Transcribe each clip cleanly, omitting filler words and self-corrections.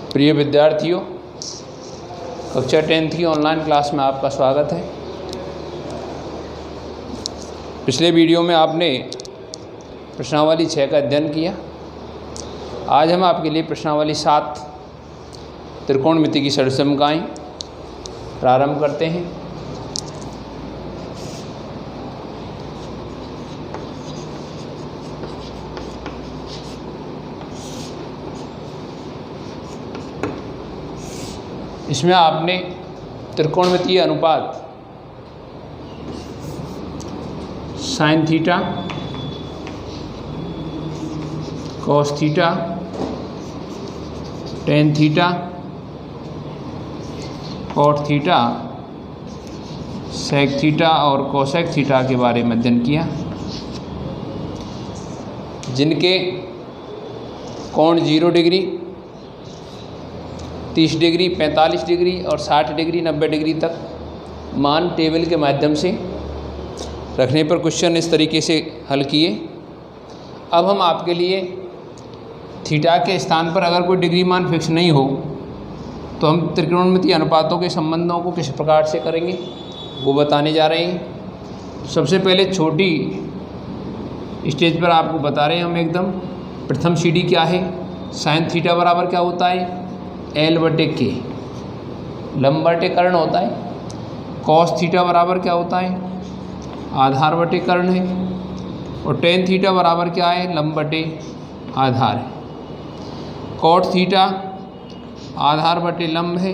प्रिय विद्यार्थियों, कक्षा 10th की ऑनलाइन क्लास में आपका स्वागत है। पिछले वीडियो में आपने प्रश्नावली 6 का अध्ययन किया। आज हम आपके लिए प्रश्नावली 7 त्रिकोणमिति की षड्समकाएं प्रारंभ करते हैं। इसमें आपने त्रिकोणमितीय अनुपात sine theta, cos theta, tan theta, cot theta, sec theta और कोसेक थीटा के बारे में अध्ययन किया, जिनके कोण 0 डिग्री, 30 डिग्री, 45 डिग्री और 60 डिग्री, 90 डिग्री तक मान टेबल के माध्यम से रखने पर क्वेश्चन इस तरीके से हल किए। अब हम आपके लिए थीटा के स्थान पर अगर कोई डिग्री मान फिक्स नहीं हो तो हम त्रिकोणमितीय अनुपातों के संबंधों को किस प्रकार से करेंगे वो बताने जा रहे हैं। सबसे पहले छोटी स्टेज पर आपको बता रहे हैं हम एकदम। प्रथम सीढ़ी क्या है? साइन थीटा बराबर क्या होता है? L/K, लंब/कर्ण कर्ण होता है। कॉस थीटा बराबर क्या होता है? आधार/कर्ण कर्ण है। और टेन थीटा बराबर क्या है? लंब/आधार है। कॉट थीटा आधार/लंब है।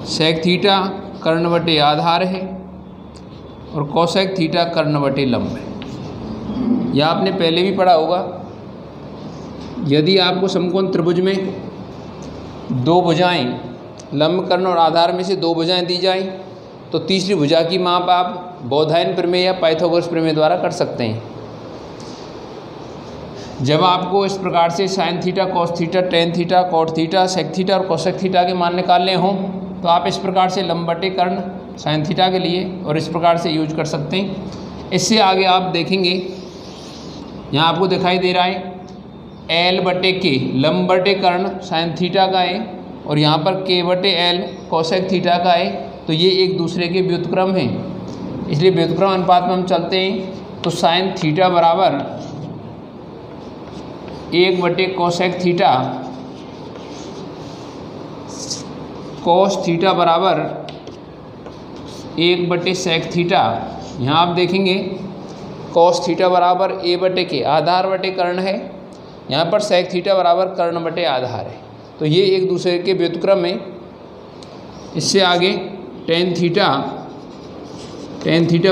सेक थीटा कर्ण/आधार है। और कोसेक थीटा कर्ण/लंब है। यह आपने पहले भी पढ़ा होगा। यदि आपको समकोण त्रिभुज में दो भुजाएं, लंब कर्ण और आधार में से दो भुजाएं दी जाएं तो तीसरी भुजा की माप आप बोधायन प्रमेय या पाइथागोरस प्रमेय द्वारा कर सकते हैं। जब आपको इस प्रकार से sine theta, cos theta, tan theta, cot theta, sec theta और कोसेक थीटा के मान निकालने हों तो आप इस प्रकार से लंब/कर्ण कर्ण साइन थीटा के लिए और इस प्रकार से यूज कर सकते हैं। इससे आगे आप देखेंगे, यहाँ आपको दिखाई दे रहा है L/K लंब/कर्ण कर्ण साइन थीटा का है और यहाँ पर K/L कोसेक थीटा का है। तो ये एक दूसरे के व्युत्क्रम हैं, इसलिए व्युत्क्रम अनुपात में हम चलते हैं। तो साइन थीटा बराबर 1/कोसेक थीटा, कॉस थीटा बराबर 1/सेक थीटा। यहाँ आप देखेंगे कॉस थीटा बराबर A/K आधार/कर्ण कर्ण है, यहाँ पर सेक थीटा बराबर कर्ण/आधार है। तो ये एक दूसरे के व्युत्क्रम में। इससे आगे टेन थीटा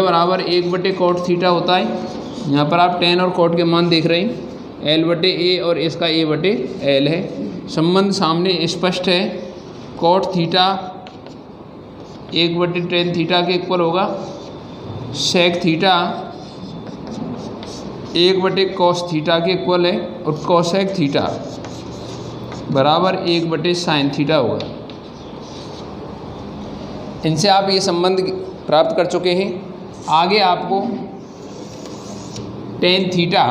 बराबर 1/कॉट थीटा होता है। यहाँ पर आप टेन और कॉट के मान देख रहे हैं, L/A और इसका A/L है। संबंध सामने स्पष्ट है। कॉट थीटा 1/टेन थीटा के इक्वल होगा। सेक थीटा 1/कॉस थीटा के इक्वल है और कोसेक थीटा बराबर 1/साइन थीटा होगा। इनसे आप ये संबंध प्राप्त कर चुके हैं। आगे आपको टेन थीटा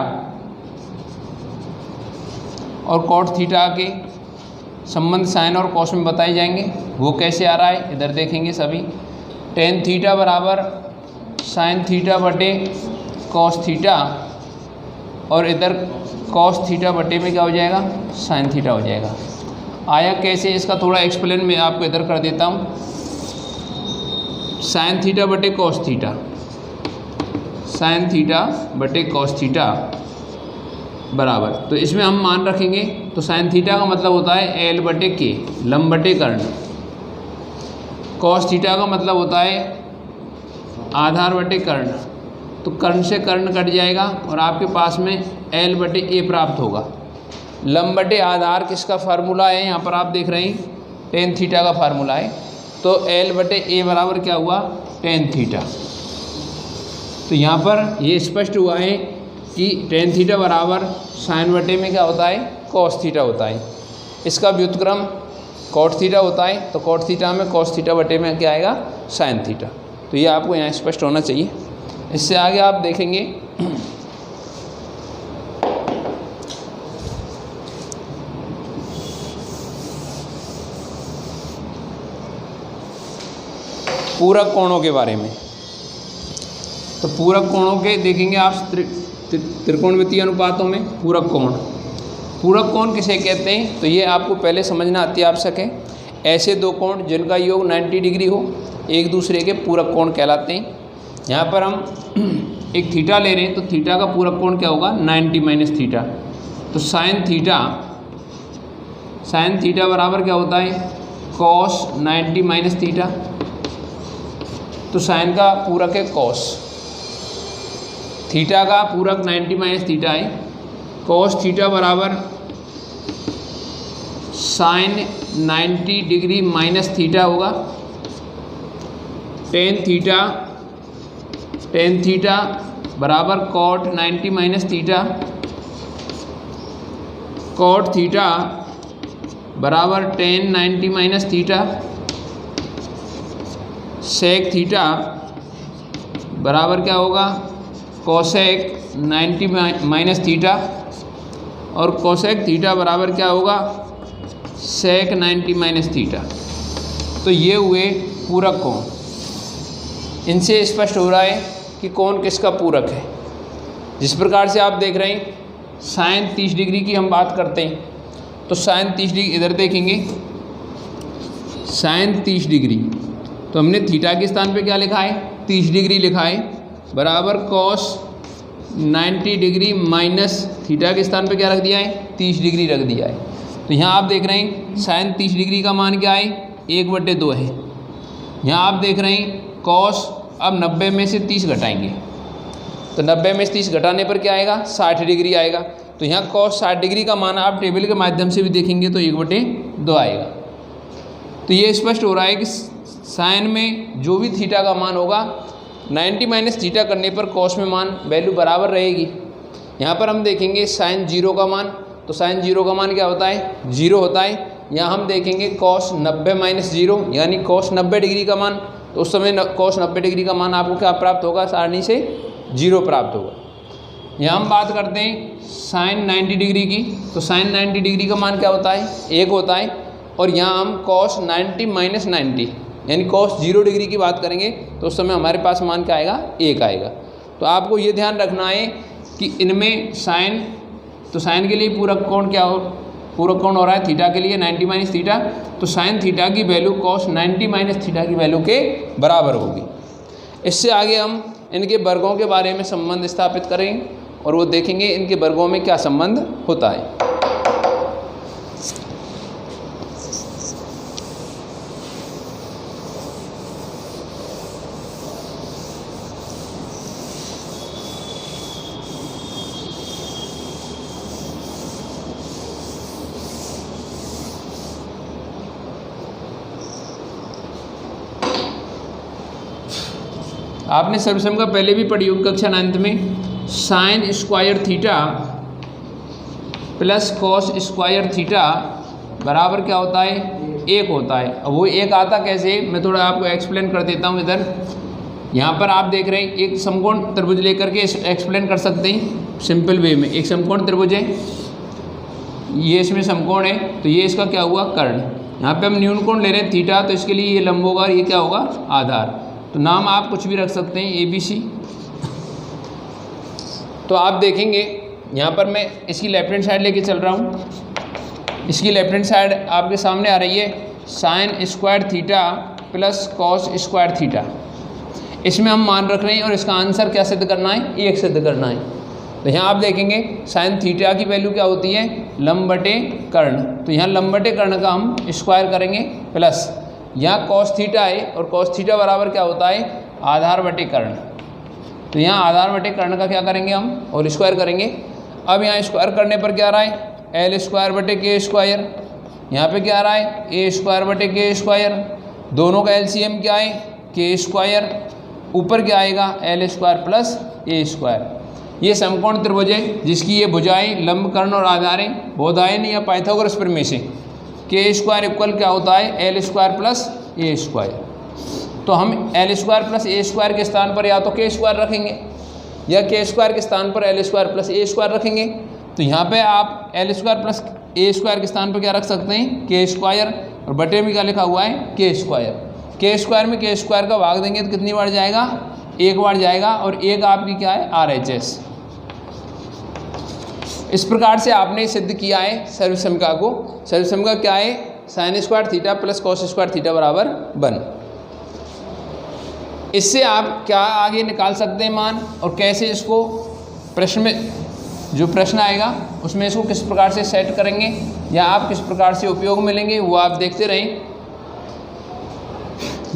और कॉट थीटा के संबंध साइन और कॉस में बताए जाएंगे। वो कैसे आ रहा है इधर देखेंगे सभी। टेन थीटा बराबर साइन थीटा/कॉस थीटा और इधर कॉस थीटा/में क्या हो जाएगा? साइन थीटा हो जाएगा। आया कैसे, इसका थोड़ा एक्सप्लेन मैं आपको इधर कर देता हूँ। साइन थीटा/कॉस थीटा, साइन थीटा/कॉस थीटा बराबर, तो इसमें हम मान रखेंगे। तो साइन थीटा का मतलब होता है L/K लंब/कर्ण कर्ण। कॉस थीटा का मतलब होता है आधार/कर्ण कर्ण। तो कर्ण से कर्ण कट जाएगा और आपके पास में L/A प्राप्त होगा। लंब/आधार किसका फार्मूला है? यहाँ पर आप देख रहे हैं टेन थीटा का फार्मूला है। तो L/A बराबर क्या हुआ? Tan theta. तो यहाँ पर ये स्पष्ट हुआ है कि टेन थीटा बराबर साइन/में क्या होता है? कॉस थीटा होता है। इसका व्युत्क्रम कॉट थीटा होता है। तो कॉट थीटा में कॉस थीटा/में क्या आएगा? Sine theta. तो ये आपको यहाँ स्पष्ट होना चाहिए। इससे आगे आप देखेंगे पूरक कोणों के बारे में। तो पूरक कोणों के देखेंगे आप त्रिकोणमितीय अनुपातों में पूरक कोण। पूरक कोण किसे कहते हैं, तो ये आपको पहले समझना अति आवश्यक है। ऐसे दो कोण जिनका योग 90 डिग्री हो, एक दूसरे के पूरक कोण कहलाते हैं। यहाँ पर हम एक थीटा ले रहे हैं, तो थीटा का पूरक कोण क्या होगा, 90 माइनस थीटा। तो साइन थीटा बराबर क्या होता है, कॉस 90 माइनस थीटा। तो साइन का पूरक है कॉस, थीटा का पूरक 90 माइनस थीटा है। कॉस थीटा बराबर साइन 90 डिग्री माइनस थीटा होगा। टेन थीटा बराबर cot 90 minus theta. Cot theta बराबर tan 90 minus theta. Sec theta बराबर क्या होगा, कोसेक 90 माइनस थीटा। और कोसेक थीटा बराबर क्या होगा, सेक 90 माइनस थीटा। तो ये हुए पूरक कोण। इनसे स्पष्ट हो रहा है कि कौन किसका पूरक है। जिस प्रकार से आप देख रहे हैं साइन 30 डिग्री की हम बात करते हैं, तो साइन 30 डिग्री इधर देखेंगे, साइन 30 डिग्री, तो हमने थीटा के स्थान पे क्या लिखा है, 30 डिग्री लिखा है, बराबर कॉस 90 डिग्री माइनस थीटा के स्थान पे क्या रख दिया है, 30 डिग्री रख दिया है। तो यहाँ आप देख रहे हैं साइन 30 डिग्री का मान क्या है, 1/2 है। यहाँ आप देख रहे हैं कॉस, अब 90 में से 30 घटाएंगे, तो 90 में से 30 घटाने पर क्या आएगा, 60 डिग्री आएगा। तो यहाँ कॉस 60 डिग्री का मान आप टेबल के माध्यम से भी देखेंगे तो 1/2 आएगा। तो ये स्पष्ट हो रहा है कि साइन में जो भी थीटा का मान होगा 90 माइनस थीटा करने पर कॉस में मान वैल्यू बराबर रहेगी। यहाँ पर हम देखेंगे साइन 0 का मान, तो साइन 0 का मान क्या होता है, 0 होता है। यहाँ हम देखेंगे कॉस 90 माइनस 0 यानी कॉस 90 डिग्री का मान, तो उस समय कॉस 90 डिग्री का मान आपको क्या प्राप्त होगा, सारणी से 0 प्राप्त होगा। यहाँ हम बात करते हैं साइन 90 डिग्री की, तो साइन 90 डिग्री का मान क्या होता है, 1 होता है। और यहाँ हम कॉस 90 माइनस 90 यानी कॉस 0 डिग्री की बात करेंगे, तो उस समय हमारे पास मान क्या आएगा, 1 आएगा। तो आपको ये ध्यान रखना है कि इनमें साइन, तो साइन के लिए पूरक कोण क्या हो, पूरक कोण हो रहा है थीटा के लिए 90 माइनस थीटा, तो साइन थीटा की वैल्यू कॉस 90 माइनस थीटा की वैल्यू के बराबर होगी। इससे आगे हम इनके वर्गों के बारे में संबंध स्थापित करेंगे और वो देखेंगे इनके वर्गों में क्या संबंध होता है। आपने सर्वसम पहले भी पढ़ी होगी कक्षा 9 में, sine square theta plus cos square theta बराबर क्या होता है, 1 होता है। अब वो 1 आता कैसे, मैं थोड़ा आपको एक्सप्लेन कर देता हूँ। इधर यहाँ पर आप देख रहे हैं एक समकोण त्रिभुज लेकर के एक्सप्लेन कर सकते हैं सिंपल वे में। एक समकोण त्रिभुज है, ये इसमें समकोण है, तो ये इसका क्या हुआ, कर्ण। यहाँ पे हम न्यून कोण ले रहे हैं थीटा, तो इसके लिए ये लंब होगा और ये क्या होगा, आधार। तो नाम आप कुछ भी रख सकते हैं, ABC। तो आप देखेंगे यहाँ पर मैं इसकी लेफ्ट हैंड साइड लेके चल रहा हूँ। इसकी लेफ्ट हैंड साइड आपके सामने आ रही है sine square theta plus cos square theta. इसमें हम मान रख रहे हैं और इसका आंसर क्या सिद्ध करना है, 1 सिद्ध करना है। तो यहाँ आप देखेंगे साइन थीटा की वैल्यू क्या होती है, लंब बटे कर्ण। तो यहाँ लंब बटे कर्ण का हम स्क्वायर करेंगे, प्लस यहाँ कॉस थीटा है और कॉस थीटा बराबर क्या होता है, आधार बटे कर्ण। तो यहाँ आधार बटे कर्ण का क्या करेंगे हम, और स्क्वायर करेंगे। अब यहाँ स्क्वायर करने पर क्या आ रहा है, एल स्क्वायर बटे के स्क्वायर। यहाँ पे क्या आ रहा है, ए स्क्वायर बटे के स्क्वायर। दोनों का एलसीएम क्या है, के स्क्वायर। ऊपर क्या आएगा, एल स्क्वायर प्लस ए स्क्वायर। ये समकोण त्रिभुज है जिसकी ये भुजाएं लंब, कर्ण और आधारें बोधायन या पाइथागोरस प्रमेय से के स्क्वायर इक्वल क्या होता है, एल स्क्वायर प्लस ए स्क्वायर। तो हम एल स्क्वायर प्लस ए स्क्वायर के स्थान पर या तो के स्क्वायर रखेंगे या के स्क्वायर के स्थान पर एल स्क्वायर प्लस ए स्क्वायर रखेंगे। तो यहाँ पे आप एल स्क्वायर प्लस ए स्क्वायर के स्थान पर क्या रख सकते हैं, के स्क्वायर, और बटे में क्या लिखा हुआ है, के स्क्वायर। के स्क्वायर में के स्क्वायर का भाग देंगे तो कितनी बार जाएगा, एक बार जाएगा, और एक आपकी क्या है, RHS। इस प्रकार से आपने सिद्ध किया है सर्वसमीका को। सर्वसमीका क्या है, sine square theta plus cos square theta बराबर 1। इससे आप क्या आगे निकाल सकते हैं मान, और कैसे इसको प्रश्न में, जो प्रश्न आएगा उसमें इसको किस प्रकार से सेट करेंगे या आप किस प्रकार से उपयोग में लेंगे, वो आप देखते रहें।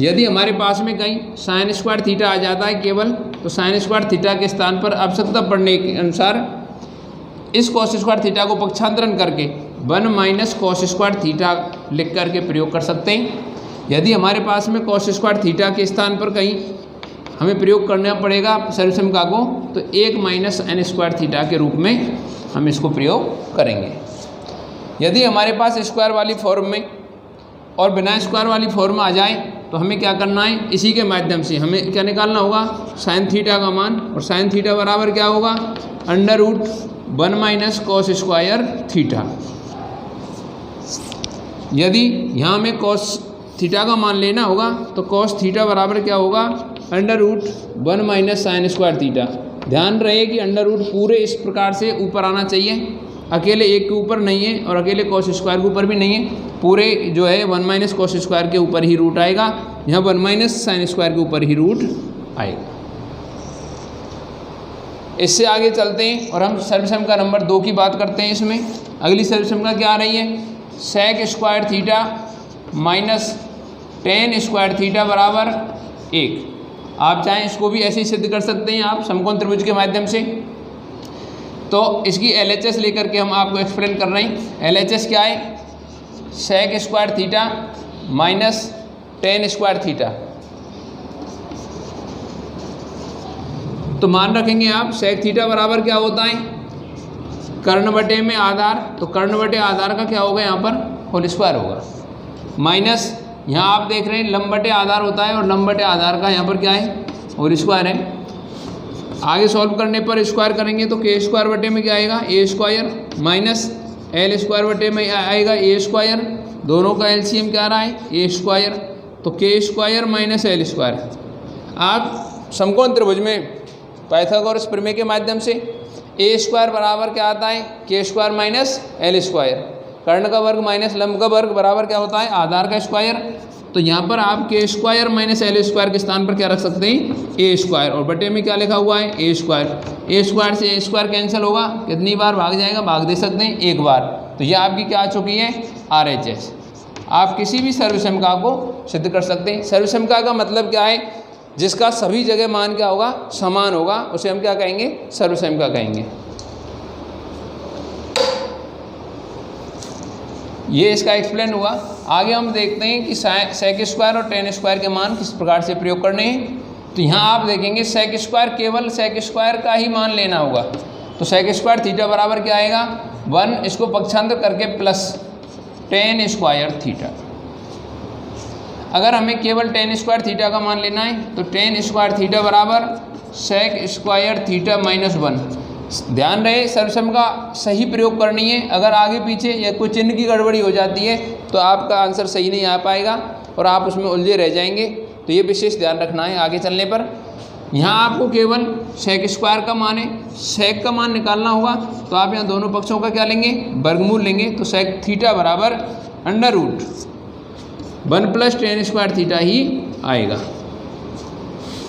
यदि हमारे पास में कहीं साइन स्क्वायर थीटा आ जाता है केवल, तो साइन स्क्वायर थीटा के स्थान पर आवश्यकता पड़ने के अनुसार इस कॉस स्क्वायर थीटा को पक्षांतरण करके 1 माइनस कॉस स्क्वायर थीटा लिख करके प्रयोग कर सकते हैं। यदि हमारे पास में कॉस स्क्वायर थीटा के स्थान पर कहीं हमें प्रयोग करना पड़ेगा सर्वसमीका को, तो 1 माइनस n स्क्वायर थीटा के रूप में हम इसको प्रयोग करेंगे। यदि हमारे पास स्क्वायर वाली फॉर्म में और बिना स्क्वायर वाली फॉर्म आ जाए, तो हमें क्या करना है, इसी के माध्यम से हमें क्या निकालना होगा, साइन थीटा का मान, और साइन थीटा बराबर क्या होगा, √1 माइनस कॉस स्क्वायर थीटा। यदि यहाँ हमें कॉस थीटा का मान लेना होगा, तो कॉस थीटा बराबर क्या होगा, √1 माइनस साइन स्क्वायर थीटा। ध्यान रहे कि अंडर पूरे इस प्रकार से ऊपर आना चाहिए, अकेले एक के ऊपर नहीं है और अकेले कॉस स्क्वायर के ऊपर भी नहीं है, पूरे जो है 1 माइनस कॉस स्क्वायर के ऊपर ही रूट आएगा, यहाँ 1 माइनस साइन स्क्वायर के ऊपर ही रूट आएगा। इससे आगे चलते हैं और हम सर्वसमीका नंबर 2 की बात करते हैं। इसमें अगली सर्वसमीका क्या आ रही है, sec square theta minus tan square theta बराबर 1। आप चाहें इसको भी ऐसे ही सिद्ध कर सकते हैं आप समकोण त्रिभुज के माध्यम से। तो इसकी LHS लेकर के हम आपको एक्सप्लेन कर रहे हैं। LHS क्या है, sec square theta minus tan square theta. तो मान रखेंगे आप सेक थीटा बराबर क्या होता है, कर्ण बटे में आधार, तो कर्ण बटे आधार का क्या होगा, यहाँ पर होल स्क्वायर होगा, माइनस यहाँ आप देख रहे हैं लंब बटे आधार होता है, और लंब बटे आधार का यहाँ पर क्या है, होल स्क्वायर है। आगे सॉल्व करने पर स्क्वायर करेंगे तो के स्क्वायर बटे में क्या आएगा, ए स्क्वायर, माइनस एल स्क्वायर बटे में आएगा ए स्क्वायर, दोनों का एलसीएम क्या आ रहा है, ए स्क्वायर, तो के स्क्वायर माइनस एल स्क्वायर। आप समकोण त्रिभुज में पाइथागोरस प्रमेय के माध्यम से ए स्क्वायर बराबर क्या आता है, के स्क्वायर माइनस एल स्क्वायर, कर्ण का वर्ग माइनस लंब का वर्ग बराबर क्या होता है, आधार का स्क्वायर। तो यहाँ पर आप के स्क्वायर माइनस एल स्क्वायर के स्थान पर क्या रख सकते हैं, ए स्क्वायर, और बटे में क्या लिखा हुआ है, ए स्क्वायर। ए स्क्वायर से ए स्क्वायर कैंसिल होगा, कितनी बार भाग जाएगा, भाग दे सकते हैं एक बार। तो यह आपकी क्या आ चुकी है, RHS। आप किसी भी सर्वसमीका को सिद्ध कर सकते हैं। सर्वसमीका का मतलब क्या है, जिसका सभी जगह मान क्या होगा, समान होगा, उसे हम क्या कहेंगे, सर्वसमीका कहेंगे। ये इसका एक्सप्लेन हुआ। आगे हम देखते हैं कि सेक स्क्वायर और टेन स्क्वायर के मान किस प्रकार से प्रयोग करने हैं। तो यहाँ आप देखेंगे सेक स्क्वायर, केवल सेक स्क्वायर का ही मान लेना होगा। तो सेक स्क्वायर थीटा बराबर क्या आएगा, 1, इसको पक्षांतर करके प्लस टेन स्क्वायर थीटा। अगर हमें केवल टेन स्क्वायर थीटा का मान लेना है, तो टेन स्क्वायर थीटा बराबर सेक स्क्वायर थीटा माइनस 1। ध्यान रहे सर्वसमीका सही प्रयोग करनी है। अगर आगे पीछे या कोई चिन्ह की गड़बड़ी हो जाती है तो आपका आंसर सही नहीं आ पाएगा और आप उसमें उलझे रह जाएंगे। तो ये विशेष ध्यान रखना है आगे चलने पर। यहाँ आपको केवल सेक स्क्वायर का मान है, सेक का मान निकालना होगा, तो आप यहाँ दोनों पक्षों का क्या लेंगे, वर्गमूल लेंगे। तो सेक थीटा बराबर √1 प्लस टेन स्क्वायर थीटा ही आएगा।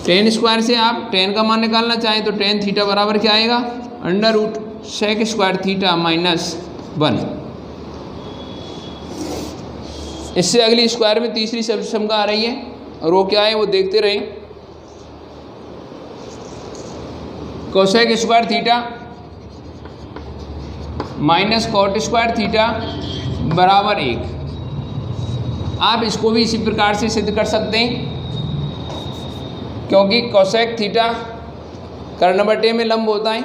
टेन स्क्वायर से आप टेन का मान निकालना चाहें तो टेन थीटा बराबर क्या आएगा, √सेक स्क्वायर थीटा माइनस 1। इससे अगली स्क्वायर में तीसरी सर्वसमीका आ रही है और वो क्या है वो देखते रहें। Cosec square theta minus cot square theta बराबर 1। आप इसको भी इसी प्रकार से सिद्ध कर सकते हैं, क्योंकि कोसेक थीटा कर्ण बटे में लंब होता है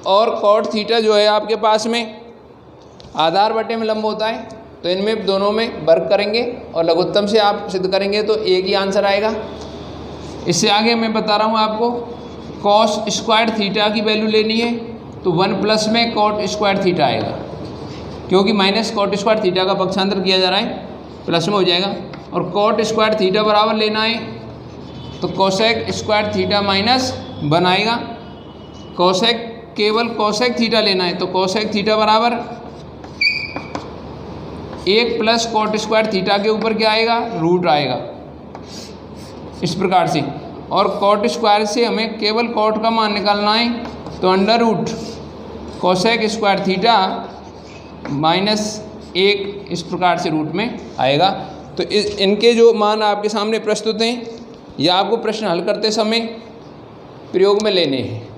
और कॉट थीटा जो है आपके पास में आधार बटे में लंब होता है। तो इनमें दोनों में वर्ग करेंगे और लघुत्तम से आप सिद्ध करेंगे तो एक ही आंसर आएगा। इससे आगे मैं बता रहा हूँ आपको, कॉस स्क्वायर थीटा की वैल्यू लेनी है तो 1 प्लस में कॉट स्क्वायर थीटा आएगा, क्योंकि माइनस कॉट स्क्वायर थीटा का पक्षांतर किया जा रहा है, प्लस में हो जाएगा। और कॉट स्क्वायर थीटा बराबर लेना है तो कोसेक स्क्वायर थीटा माइनस 1 आएगा। कोसेक केवल कोसेक थीटा लेना है तो कोसेक थीटा बराबर 1 प्लस कॉट स्क्वायर थीटा के ऊपर क्या आएगा, रूट आएगा, इस प्रकार से। और कॉट स्क्वायर से हमें केवल कॉट का मान निकालना है तो under root cosec square theta minus 1 इस प्रकार से रूट में आएगा। तो इनके जो मान आपके सामने प्रस्तुत हैं या आपको प्रश्न हल करते समय प्रयोग में लेने हैं।